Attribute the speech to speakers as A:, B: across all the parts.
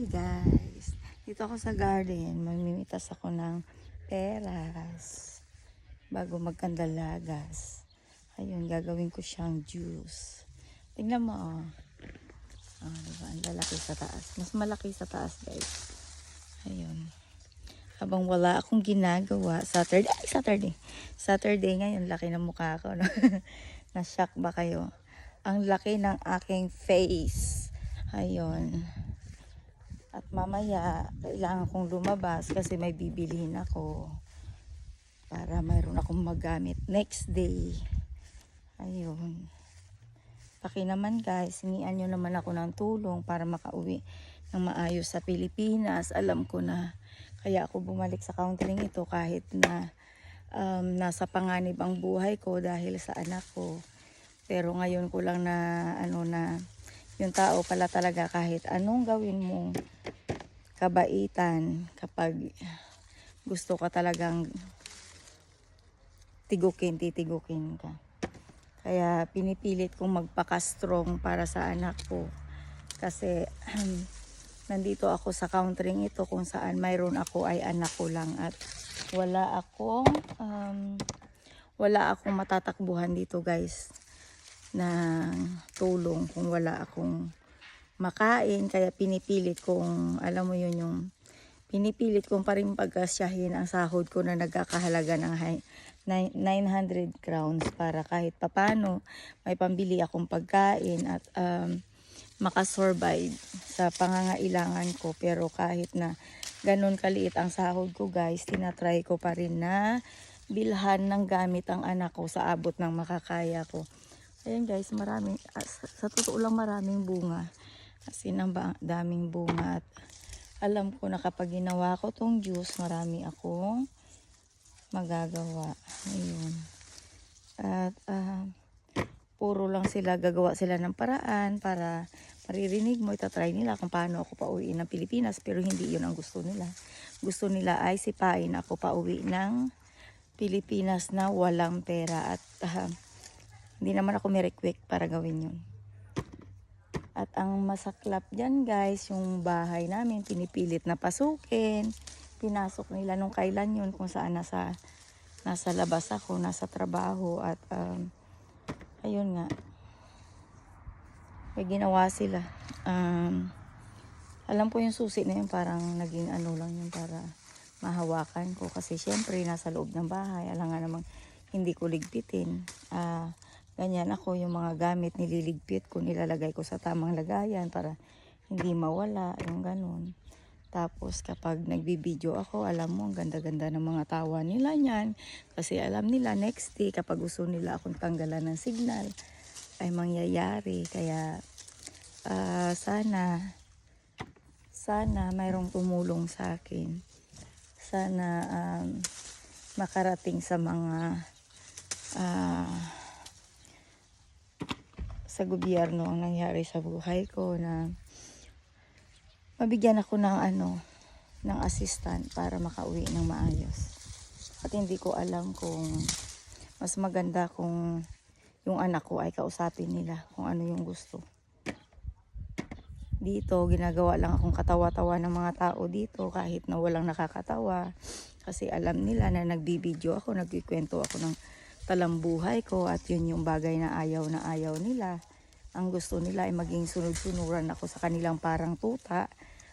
A: Hi guys! Dito ako sa garden. Mamimitas ako ng peras bago magkandalagas. Ayun, gagawin ko siyang juice. Tingnan mo oh. Oh, diba? Ang lalaki sa taas. Mas malaki sa taas guys. Ayun. Habang wala akong ginagawa, Saturday ngayon, laki ng mukha ko. No? Na-shock ba kayo? Ang laki ng aking face. Ayun. At mamaya, kailangan kong lumabas kasi may bibilihin ako para mayroon akong magamit next day. Ayun. Paki naman guys, hingian nyo naman ako ng tulong para makauwi ng maayos sa Pilipinas. Alam ko na kaya ako bumalik sa counseling ito kahit na nasa panganib ang buhay ko dahil sa anak ko. Pero ngayon ko lang na yung tao pala talaga kahit anong gawin mo kabaitan, kapag gusto ka talagang titigukin ka. Kaya pinipilit kong magpaka-strong para sa anak ko. Kasi nandito ako sa countering ito kung saan mayroon ako ay anak ko lang at wala akong matatakbuhan dito guys ng tulong kung wala akong makain. Kaya pinipilit kong, alam mo yun, yung pinipilit kong pa rin pagkasyahin ang sahod ko na nagkakahalaga ng 900 crowns para kahit papano may pambili akong pagkain at makasurvive sa pangangailangan ko. Pero kahit na ganun kaliit ang sahod ko guys, tinatry ko pa rin na bilhan ng gamit ang anak ko sa abot ng makakaya ko. Ayan guys, maraming, sa totoo lang maraming bunga. Kasi daming bunga at alam ko na kapag ginawa ko tong juice, marami akong magagawa. Ayun. At puro lang sila, gagawa sila ng paraan para maririnig mo, itatry nila kung paano ako pauwiin ng Pilipinas. Pero hindi yun ang gusto nila. Gusto nila ay sipain ako pauwi ng Pilipinas na walang pera. At hindi naman ako may request para gawin yun. At ang masaklap dyan guys, yung bahay namin pinipilit na pasukin. Pinasok nila nung kailan yun kung saan nasa labas ako, nasa trabaho. At ayun nga, may ginawa sila. Alam ko yung susi na yun parang naging ano lang yun para mahawakan ko. Kasi syempre nasa loob ng bahay, alam nga namang hindi ko ligpitin. Ganyan ako, yung mga gamit nililigpit ko, nilalagay ko sa tamang lagayan para hindi mawala, yung ganun. Tapos kapag nagbibideo ako, alam mo, ang ganda-ganda ng mga tawa nila niyan. Kasi alam nila, next day, kapag gusto nila akong tanggalan ng signal, ay mangyayari. Kaya sana mayroong tumulong sa akin. Sana makarating sa mga sa gobyerno ang nangyari sa buhay ko na mabigyan ako ng assistant para makauwi ng maayos. At hindi ko alam kung mas maganda kung yung anak ko ay kausapin nila kung ano yung gusto. Dito, ginagawa lang akong katawa-tawa ng mga tao dito kahit na walang nakakatawa. Kasi alam nila na nagbibideo ako, nagkikwento ako ng talambuhay ko at yun yung bagay na ayaw nila. Ang gusto nila ay maging sunod-sunuran ako sa kanilang parang tuta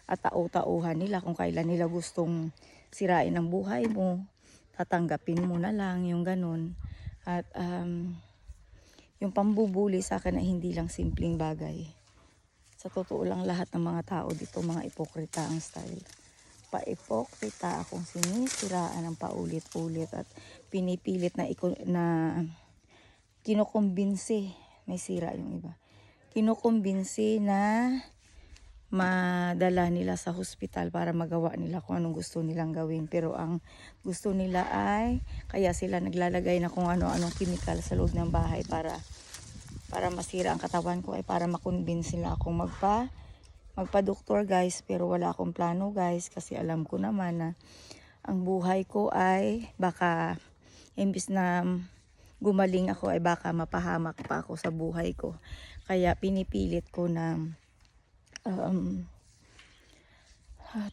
A: at tau-tauhan nila kung kailan nila gustong sirain ang buhay mo. Tatanggapin mo na lang yung ganun. At yung pambubuli sa akin ay hindi lang simpleng bagay. Sa totoo lang lahat ng mga tao dito, mga ipokrita ang style. Pa-ipokrita akong sinisiraan ng paulit-ulit at pinipilit na kinukumbinsi, may sira yung iba, kinukumbinsi na madala nila sa hospital para magawa nila kung anong gusto nilang gawin. Pero ang gusto nila ay, kaya sila naglalagay na kung ano-anong chemical sa loob ng bahay para masira ang katawan ko, ay para makumbinsi nila akong magpa-doktor guys. Pero wala akong plano guys, kasi alam ko naman na ang buhay ko ay baka imbis na gumaling ako ay baka mapahamak pa ako sa buhay ko. Kaya pinipilit ko na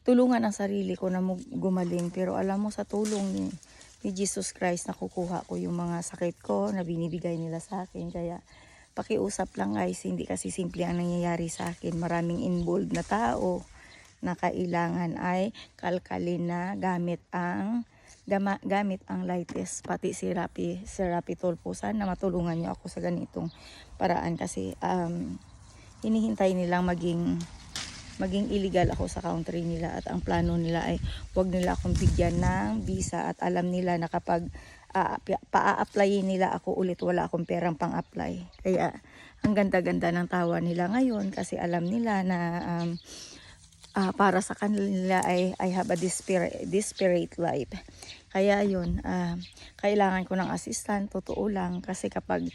A: tulungan ang sarili ko na gumaling. Pero alam mo, sa tulong ni Jesus Christ, nakukuha ko yung mga sakit ko na binibigay nila sa akin. Kaya pakiusap lang guys, hindi kasi simple ang nangyayari sa akin. Maraming involved na tao na kailangan ay kalkalin na gamit ang lightest, pati si Rapi Tulfo. Sana matulungan niyo ako sa ganitong paraan kasi hinihintay nilang maging illegal ako sa country nila, at ang plano nila ay wag nila akong bigyan ng visa, at alam nila na kapag pa-a-applyin nila ako ulit, wala akong perang pang-apply. Kaya ang ganda-ganda ng tawa nila ngayon kasi alam nila na para sa kanila ay I have a desperate life. Kaya yun, kailangan ko ng assistant, totoo lang, kasi kapag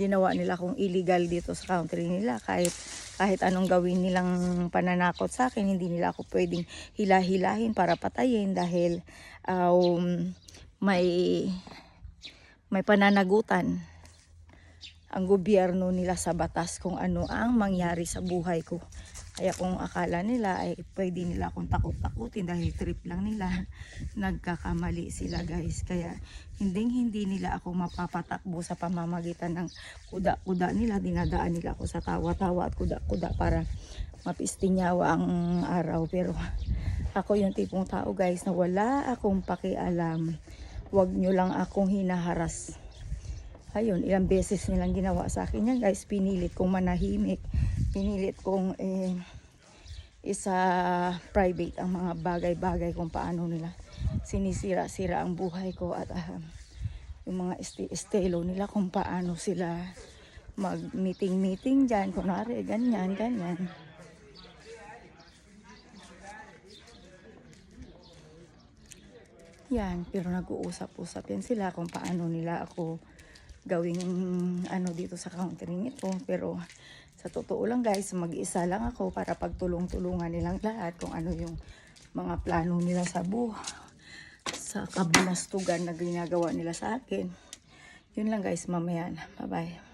A: ginawa nila akong illegal dito sa country nila, kahit anong gawin nilang pananakot sa akin, hindi nila ako pwedeng hilahin para patayin dahil may pananagutan ang gobyerno nila sa batas kung ano ang mangyari sa buhay ko. Kaya kung akala nila ay pwede nila akong takot-takutin dahil trip lang nila, nagkakamali sila guys. Kaya hindi nila ako mapapatakbo sa pamamagitan ng kuda-kuda nila. Dinadaan nila ako sa tawa-tawa at kuda-kuda para mapistinyawa ang araw. Pero ako yung tipong tao guys na wala akong pakialam. Huwag nyo lang akong hinaharas. Ayun, ilang beses nilang ginawa sa akin yan guys. Pinilit kong manahimik. Pinilit kong isa private ang mga bagay-bagay kung paano nila sinisira-sira ang buhay ko, at yung mga estilo nila kung paano sila mag-meeting dyan. Kunwari, ganyan. Yan, pero nag-uusap-usap yan sila kung paano nila ako gawing dito sa country nito. Pero sa totoo lang guys, mag-isa lang ako para pagtulong-tulungan nilang lahat kung ano yung mga plano nila sa sa kabulastugan na ginagawa nila sa akin. Yun lang guys, mamaya na. Bye-bye.